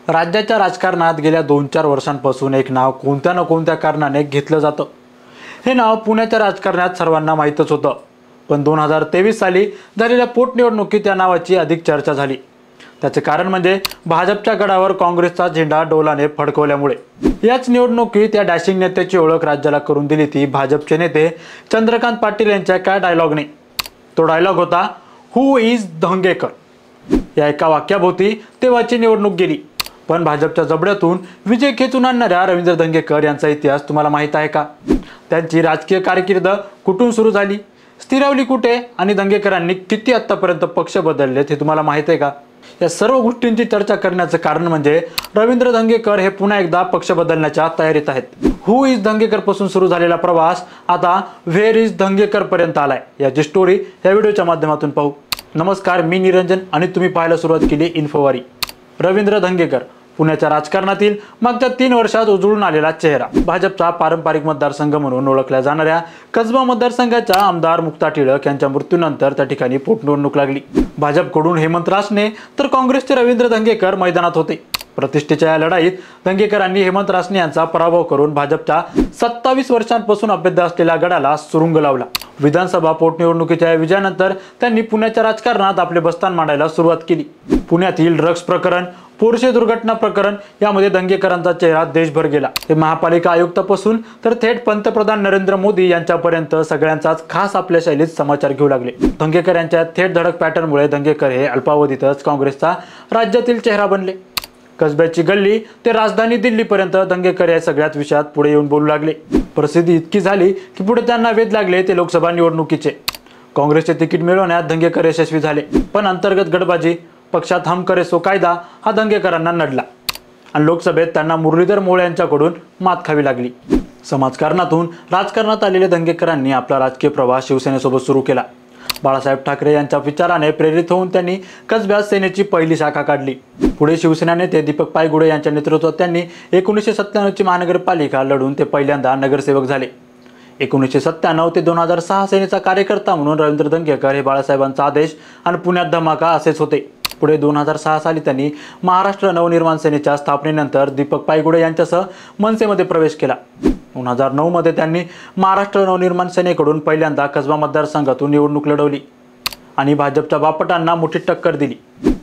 राज्याच्या राजकारणात गेल्या 2-4 वर्षांपासून एक नाव कोणत्या ना कोणत्या कारणाने घेतलं जातं। हे नाव पुण्याच्या राजकारणात सर्वांना माहीतच होतं, पण 2023 साली झालेल्या पोटनिवडणुकीत या नावाची अधिक चर्चा झाली। त्याचे कारण म्हणजे भाजपच्या गडावर काँग्रेसचा झेंडा डोलाने फडकवल्यामुळे। याच निवडणुकीत या डॅशिंग नेत्याची ओळख राज्याला करून दिली ती भाजपचे नेते चंद्रकांत पाटील यांच्या काय डायलॉगने। तो डायलॉग होता, हु इज धंगेकर। या एका वाक्याभोवती तेव्हाची निवडणूक गेली। पण भाजपच्या जबड्यातून विजय खेचून आणणाऱ्या रवींद्र धंगेकर यांचा इतिहास तुम्हाला माहीत आहे का? त्यांची राजकीय कारकीर्द कुठून सुरू झाली, स्थिरावली कुठे आणि धंगेकरांनी किती आतापर्यंत पक्ष बदललेत हे तुम्हाला माहीत आहे का? या सर्व गोष्टींची चर्चा करण्याचं कारण म्हणजे रवींद्र धंगेकर हे पुन्हा एकदा पक्ष बदलण्याच्या तयारीत आहेत। हु इज धंगेकर पासून सुरू झालेला प्रवास आता व्हेअर इज धंगेकर पर्यंत आलाय। याची स्टोरी या व्हिडिओच्या माध्यमातून पाहू। नमस्कार, मी निरंजन आणि तुम्ही पाहायला सुरुवात केली इन्फोवारी। रवींद्र धंगेकर पुण्याच्या राजकारणातील मागच्या 3 वर्षात उजळून आलेला चेहरा। भाजपचा पारंपरिक मतदारसंघ म्हणून ओळखल्या जाणाऱ्या कसबा मतदारसंघाच्या आमदार मुक्ता टिळक यांच्या मृत्यूनंतर त्या ठिकाणी पोटनिवडणूक लागली। भाजपकडून हेमंत रासने तर काँग्रेसचे रवींद्र धंगेकर मैदानात होते। प्रतिष्ठेच्या या लढाईत धंगेकरांनी हेमंत रासने यांचा पराभव करून भाजपच्या 27 वर्षांपासून अभेद्य असलेल्या गडाला सुरुंग लावला। विधानसभा पोटनिवडणुकीच्या विजयानंतर त्यांनी पुण्याच्या राजकारणात आपले बस्तान मांडायला सुरुवात केली। पुण्यातील ड्रग्ज प्रकरण, पोरशे दुर्घटना प्रकरण यामध्ये धंगेकरांचा चेहरा देशभर गेला। ते महापालिका आयुक्तापासून तर थेट पंतप्रधान नरेंद्र मोदी यांच्यापर्यंत सगळ्यांचाच खास आपल्या शैलीत समाचार घेऊ लागले। धंगेकर यांच्या थेट धडक पॅटर्नमुळे धंगेकर हे अल्पावधीतच काँग्रेसचा राज्यातील चेहरा बनले। कसब्याची गल्ली ते राजधानी दिल्लीपर्यंत धंगेकर या सगळ्यात विषयात पुढे येऊन बोलू लागले। प्रसिद्धी इतकी झाली की पुढे त्यांना वेध लागले ते लोकसभा निवडणुकीचे। काँग्रेसचे तिकीट मिळवण्यात धंगेकर यशस्वी झाले, पण अंतर्गत गटबाजी, पक्षात हम करे सो कायदा हा धंगेकरांना नडला आणि लोकसभेत त्यांना मुरलीधर मोहोळ यांच्याकडून मात खावी लागली। समाजकारणातून राजकारणात आलेल्या धंगेकरांनी आपला राजकीय प्रवास शिवसेनेसोबत सुरू केला। बाळासाहेब ठाकरे यांच्या विचाराने प्रेरित होऊन त्यांनी कसब्यात सेनेची पहिली शाखा काढली। पुढे शिवसेना नेते दीपक पायगुडे यांच्या नेतृत्वात त्यांनी 1997 ची महानगरपालिका लढून ते पहिल्यांदा नगरसेवक झाले। 1997 ते 2006 सेनेचा कार्यकर्ता म्हणून रवींद्र धंगेकर हे बाळासाहेबांचा आदेश आणि पुण्यात धमाका असेच होते। पुढे 2006 साली त्यांनी महाराष्ट्र नवनिर्माण सेनेच्या स्थापनेनंतर दीपक पायगुडे यांच्यासह मनसेमध्ये प्रवेश केला। 2009 मध्ये त्यांनी महाराष्ट्र नवनिर्माण सेनेकडून पहिल्यांदा कसबा मतदारसंघातून निवडणूक लढवली आणि भाजपच्या बापटांना मोठी टक्कर दिली।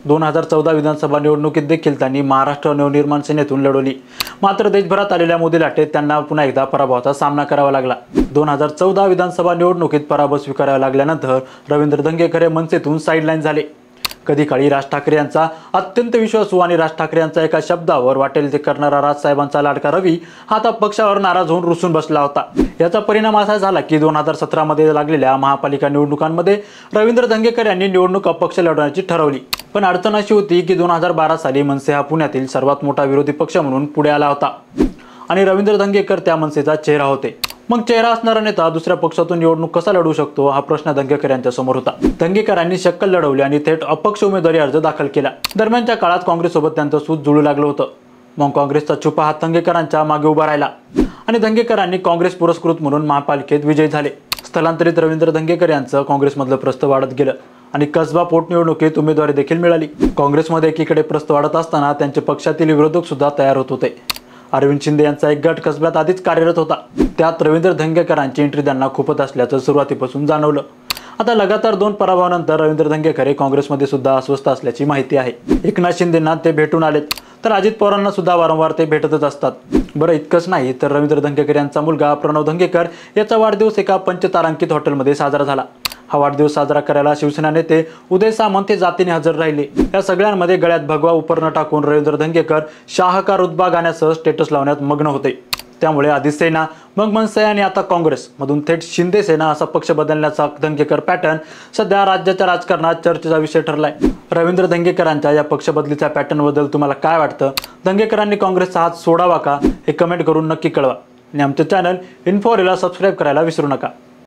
2014 विधानसभा निवडणुकीत देखील त्यांनी महाराष्ट्र नवनिर्माण सेनेतून लढवली, मात्र देशभरात आलेल्या मोदी लाटेत त्यांना पुन्हा एकदा पराभवाचा सामना करावा लागला। 2014 विधानसभा निवडणुकीत पराभव स्वीकारावा लागल्यानंतर रवींद्र धंगेकर हे मनसेतून साईडलाईन झाले। कधी काळी राज ठाकरे यांचा अत्यंत विश्वासू आणि राज ठाकरे यांचा एका शब्दावर वाटेल ते करणारा राजसाहेबांचा लाडका रवी हा आता पक्षावर नाराज होऊन रुसून बसला होता। याचा परिणाम असा झाला की 2017 मध्ये लागलेल्या महापालिका निवडणुकांमध्ये रवींद्र धंगेकर यांनी निवडणूक अपक्ष लढवण्याची ठरवली। पण अडचण अशी होती की 2012 साली मनसे हा पुण्यातील सर्वात मोठा विरोधी पक्ष म्हणून पुढे आला होता आणि रवींद्र धंगेकर त्या मनसेचा चेहरा होते। मग चेहरा असणारा नेता दुसऱ्या पक्षातून निवडणूक कसा लढवू शकतो हा प्रश्न धंगेकर यांच्या समोर होता। धंगेकरांनी शक्कल लढवली आणि थेट अपक्ष उमेदवारी अर्ज दाखल केला। दरम्यानच्या काळात काँग्रेससोबत त्यांचं सूत जुळू लागलं होतं। मग काँग्रेसचा छुपा हात धंगेकरांच्या मागे उभा राहिला आणि धंगेकरांनी काँग्रेस पुरस्कृत म्हणून महापालिकेत विजयी झाले। स्थलांतरित रवींद्र धंगेकर यांचं काँग्रेसमधलं प्रस्थ वाढत गेलं आणि कसबा पोटनिवडणुकीत उमेदवारी देखील मिळाली। काँग्रेसमध्ये एकीकडे प्रस्थ वाढत असताना त्यांचे पक्षातील विरोधक सुद्धा तयार होत होते। अरविंद शिंदे यांचा एक गट कसब्यात आधीच कार्यरत होता, त्यात रवींद्र धंगेकरांची एंट्री त्यांना खूपच असल्याचं सुरुवातीपासून जाणवलं। आता लगातार 2 पराभवानंतर रवींद्र धंगेकर हे काँग्रेसमध्ये सुद्धा अस्वस्थ असल्याची माहिती आहे। एकनाथ शिंदेंना ते भेटून आलेत, तर अजित पवारांना सुद्धा वारंवार ते भेटतच असतात। बरं, इतकंच नाही तर रवींद्र धंगेकर यांचा मुलगा प्रणव धंगेकर याचा वाढदिवस एका पंचतारांकित हॉटेलमध्ये साजरा झाला। हा वाढदिवस साजरा करायला शिवसेना नेते उदय सामंत हे जातीने हजर राहिले। या सगळ्यांमध्ये गळ्यात भगवा उपरणं टाकून रवींद्र धंगेकर शाहकार रुतबा गाण्यासह स्टेटस लावण्यात मग्न होते। त्यामुळे आधी सेना, मग मनसे आणि आता काँग्रेस मधून थेट शिंदे सेना असा पक्ष बदलण्याचा धंगेकर पॅटर्न सध्या राज्याच्या राजकारणात चर्चेचा विषय ठरलाय। रवींद्र धंगेकरांच्या या पक्ष बदलीच्या पॅटर्नबद्दल तुम्हाला काय वाटतं? धंगेकरांनी काँग्रेसचा हात सोडावा का हे कमेंट करून नक्की कळवा आणि आमचे चॅनल इन्फोवारीला सबस्क्राईब करायला विसरू नका।